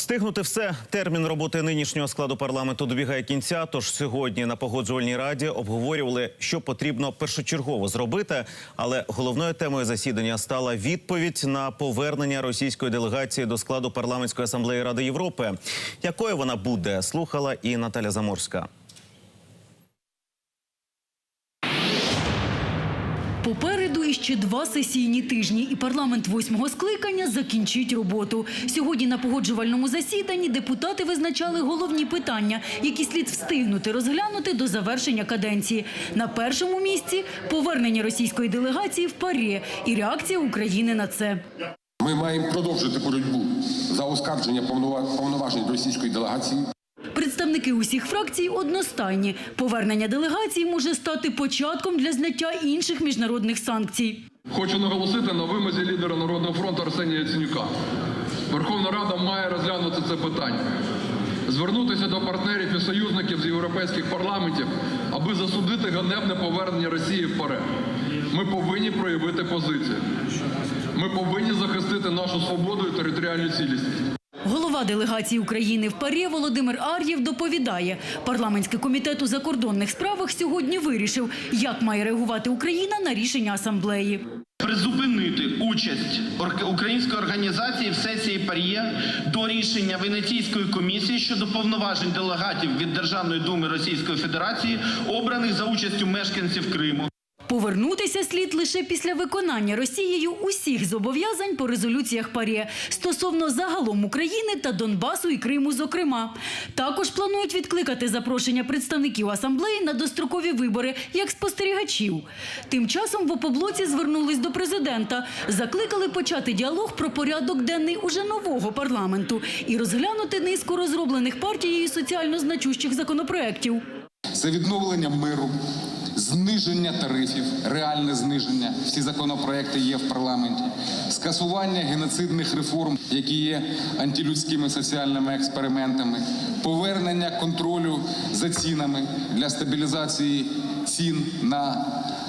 Встигнути все. Термін роботи нинішнього складу парламенту добігає кінця. Тож сьогодні на Погоджувальній раді обговорювали, що потрібно першочергово зробити. Але головною темою засідання стала відповідь на повернення російської делегації до складу парламентської асамблеї Ради Європи. Якою вона буде, слухала і Наталя Заморська. Попереду іще 2 сесійні тижні, і парламент 8-го скликання закінчить роботу. Сьогодні на погоджувальному засіданні депутати визначали головні питання, які слід встигнути розглянути до завершення каденції. На першому місці – повернення російської делегації в ПАРЄ і реакція України на це. Ми маємо продовжити боротьбу за оскарження повноважень російської делегації. Представники усіх фракцій одностайні. Повернення делегації може стати початком для зняття інших міжнародних санкцій. Хочу наголосити на вимозі лідера Народного фронту Арсенія Яценюка. Верховна Рада має розглянути це питання. Звернутися до партнерів і союзників з європейських парламентів, аби засудити ганебне повернення Росії в ПАРЄ. Ми повинні проявити позицію. Ми повинні захистити нашу свободу і територіальну цілісність. Голова делегації України в ПАРЄ Володимир Ар'єв доповідає, парламентський комітет у закордонних справах сьогодні вирішив, як має реагувати Україна на рішення асамблеї. Призупинити участь української організації в сесії ПАРЄ до рішення Венеційської комісії щодо повноважень делегатів від Державної думи Російської Федерації, обраних за участю мешканців Криму. Повернутися слід лише після виконання Росією усіх зобов'язань по резолюціях ПАРЄ стосовно загалом України та Донбасу і Криму зокрема. Також планують відкликати запрошення представників асамблеї на дострокові вибори як спостерігачів. Тим часом в «Опоблоці» звернулись до президента, закликали почати діалог про порядок денний уже нового парламенту і розглянути низку розроблених партією соціально значущих законопроєктів. Це відновлення миру, зниження тарифів, реальне зниження, всі законопроекти є в парламенті, скасування геноцидних реформ, які є антилюдськими соціальними експериментами, повернення контролю за цінами для стабілізації цін на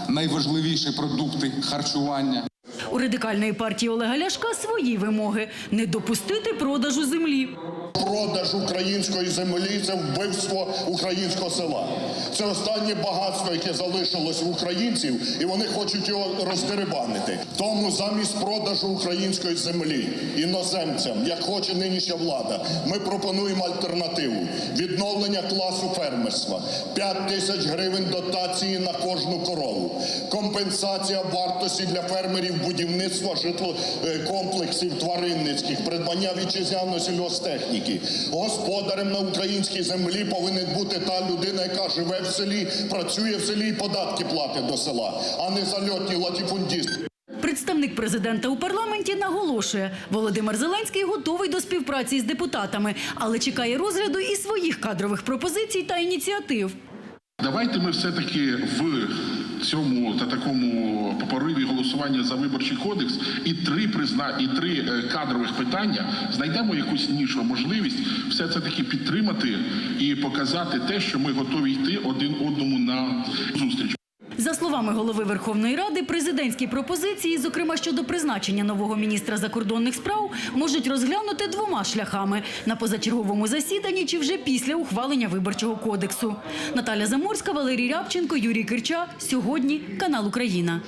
найважливіші продукти харчування. У Радикальної партії Олега Ляшка свої вимоги – не допустити продажу землі. Продаж української землі – це вбивство українського села. Це останнє багатство, яке залишилось в українців, і вони хочуть його роздерибанити. Тому замість продажу української землі іноземцям, як хоче нинішня влада, ми пропонуємо альтернативу – відновлення класу фермерства, 5 тисяч гривень дотації на кожну корову, компенсація вартості для фермерів будівництва житлокомплексів тваринницьких, придбання вітчизняної сільгосптехніки. Господарем на українській землі повинна бути та людина, яка живе в селі, працює в селі і податки платить до села, а не зальотні латифундісти. Представник президента у парламенті наголошує, Володимир Зеленський готовий до співпраці з депутатами, але чекає розгляду і своїх кадрових пропозицій та ініціатив. Давайте ми все-таки в цьому та такому пориві голосування за виборчий кодекс і три кадрових питання знайдемо якусь нішу, можливість все це таки підтримати і показати те, що ми готові йти один одному на зустріч. За словами голови Верховної Ради, президентські пропозиції, зокрема щодо призначення нового міністра закордонних справ, можуть розглянути 2 шляхами – на позачерговому засіданні чи вже після ухвалення Виборчого кодексу. Наталя Заморська, Валерій Рябченко, Юрій Кирча. Сьогодні канал «Україна».